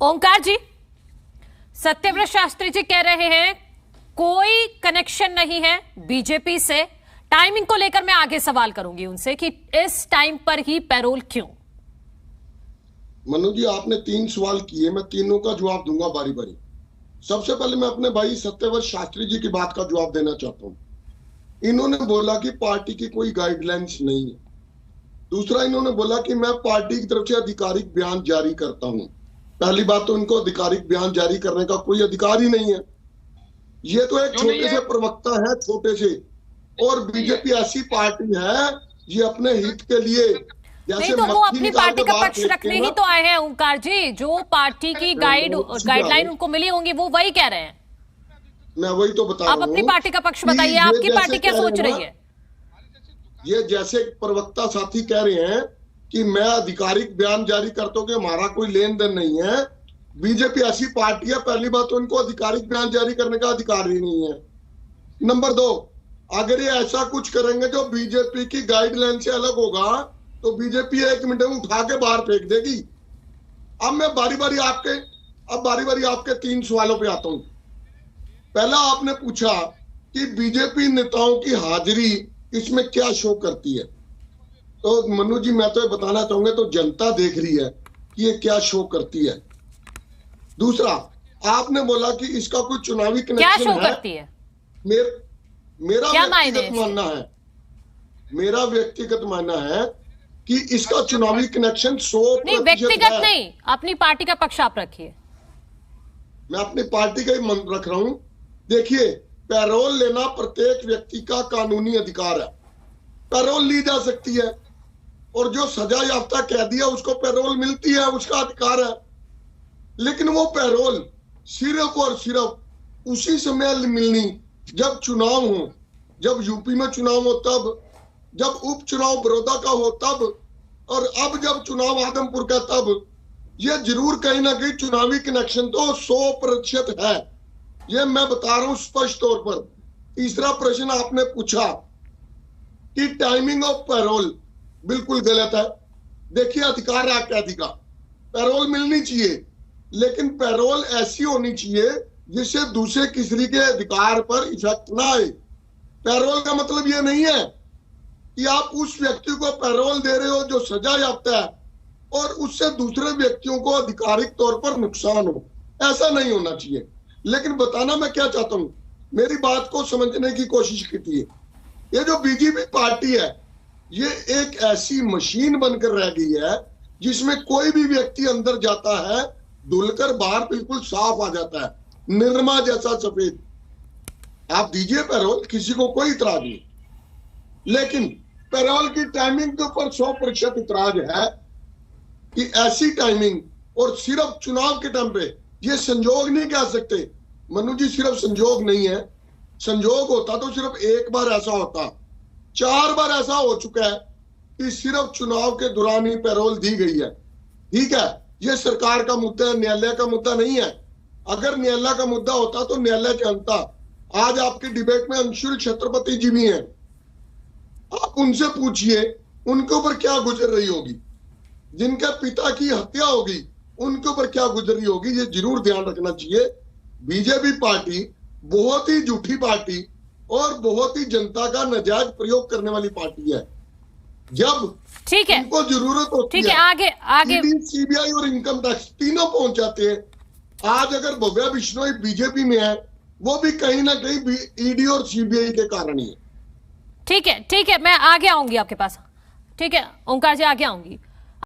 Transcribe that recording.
ओंकार जी, सत्यव्रत शास्त्री जी कह रहे हैं कोई कनेक्शन नहीं है बीजेपी से। टाइमिंग को लेकर मैं आगे सवाल करूंगी उनसे कि इस टाइम पर ही पैरोल क्यों। मनु जी, आपने 3 सवाल किए, मैं तीनों का जवाब दूंगा बारी बारी। सबसे पहले मैं अपने भाई सत्यव्रत शास्त्री जी की बात का जवाब देना चाहता हूं। इन्होंने बोला कि पार्टी की कोई गाइडलाइंस नहीं है। दूसरा, इन्होंने बोला कि मैं पार्टी की तरफ से आधिकारिक बयान जारी करता हूं। पहली बात तो इनको आधिकारिक बयान जारी करने का कोई अधिकार ही नहीं है। ये तो एक छोटे से प्रवक्ता है, छोटे से। और बीजेपी ऐसी पार्टी है, ये अपने हित के लिए नहीं तो वो अपनी पार्टी का पक्ष रखने ही तो आए हैं ओंकार जी। जो पार्टी की गाइडलाइन उनको मिली होंगी वो वही कह रहे हैं। मैं वही तो बता रहा हूं। आप अपनी पार्टी का पक्ष बताइए, आपकी पार्टी क्या सोच रही है। ये जैसे प्रवक्ता साथी कह रहे हैं कि मैं आधिकारिक बयान जारी करता हूं कि हमारा कोई लेन देन नहीं है। बीजेपी ऐसी पार्टी है, पहली बात तो इनको आधिकारिक बयान जारी करने का अधिकार ही नहीं है। नंबर 2, अगर ये ऐसा कुछ करेंगे जो बीजेपी की गाइडलाइन से अलग होगा तो बीजेपी 1 मिनट में उठा के बाहर फेंक देगी। अब मैं बारी बारी आपके 3 सवालों पे आता हूं। पहला, आपने पूछा कि बीजेपी नेताओं की हाजिरी इसमें क्या शो करती है। तो मनु जी, मैं तो ये बताना चाहूंगा, तो जनता देख रही है कि ये क्या शो करती है। दूसरा, आपने बोला कि इसका कोई चुनावी कनेक्शन क्या शो करती है। मेरा व्यक्तिगत मानना है कि इसका चुनावी कनेक्शन 100% नहीं, व्यक्तिगत नहीं, अपनी पार्टी का पक्ष आप रखिए। मैं अपनी पार्टी का ही मन रख रहा हूं। देखिए, पैरोल लेना प्रत्येक व्यक्ति का कानूनी अधिकार है। पैरोल ली जा सकती है और जो सजा याफ्ता कैदी है उसको पैरोल मिलती है, उसका अधिकार है। लेकिन वो पैरोल सिर्फ और सिर्फ उसी समय मिलनी जब चुनाव हो, जब यूपी में चुनाव हो तब, जब उपचुनाव बड़ौदा का हो तब, और अब जब चुनाव आदमपुर का तब। ये जरूर कहीं ना कहीं चुनावी कनेक्शन तो 100% है, ये मैं बता रहा हूं स्पष्ट तौर पर। तीसरा प्रश्न आपने पूछा कि टाइमिंग ऑफ पैरोल, बिल्कुल गलत है। देखिए, अधिकार है कैदी का, पैरोल मिलनी चाहिए, लेकिन पैरोल ऐसी होनी चाहिए जिससे दूसरे किसी के अधिकार पर इफेक्ट ना आए। पैरोल का मतलब ये नहीं है कि आप उस व्यक्ति को पैरोल दे रहे हो जो सजा याफ्ता है और उससे दूसरे व्यक्तियों को आधिकारिक तौर पर नुकसान हो। ऐसा नहीं होना चाहिए। लेकिन बताना मैं क्या चाहता हूं, मेरी बात को समझने की कोशिश कीजिए। ये जो बीजेपी पार्टी है, ये एक ऐसी मशीन बनकर रह गई है जिसमें कोई भी व्यक्ति अंदर जाता है, धुलकर बाहर बिल्कुल साफ आ जाता है, निर्मा जैसा सफेद। आप दीजिए पैरोल, किसी को कोई इतराज नहीं। लेकिन पैरोल की टाइमिंग के ऊपर 100% इतराज है कि ऐसी टाइमिंग और सिर्फ चुनाव के टाइम पे, ये संजोग नहीं कह सकते मनु जी, सिर्फ संजोग नहीं है। संजोग होता तो सिर्फ एक बार ऐसा होता, 4 बार ऐसा हो चुका है कि सिर्फ चुनाव के दौरान ही पैरोल दी गई है। ठीक है, ये सरकार का मुद्दा है, न्यायालय का मुद्दा नहीं है। अगर न्यायालय का मुद्दा होता तो न्यायालय जानता। आज आपकी डिबेट में अंशुल छत्रपति जी भी हैं, आप उनसे पूछिए उनके ऊपर क्या गुजर रही होगी। जिनके पिता की हत्या होगी उनके ऊपर क्या गुजर रही होगी, ये जरूर ध्यान रखना चाहिए। बीजेपी पार्टी बहुत ही झूठी पार्टी और बहुत ही जनता का नाजायज प्रयोग करने वाली पार्टी है। जब ठीक है, उनको जरूरत होती है, ठीक है, आगे सीबीआई और इनकम टैक्स तीनों पहुंच जाते हैं। आज अगर भव्या बिश्नोई बीजेपी में है, वो भी कहीं ना कहीं ईडी और सीबीआई के कारण ही है। ठीक है, मैं आगे आऊंगी आपके पास। ठीक है ओंकार जी, आगे आऊंगी।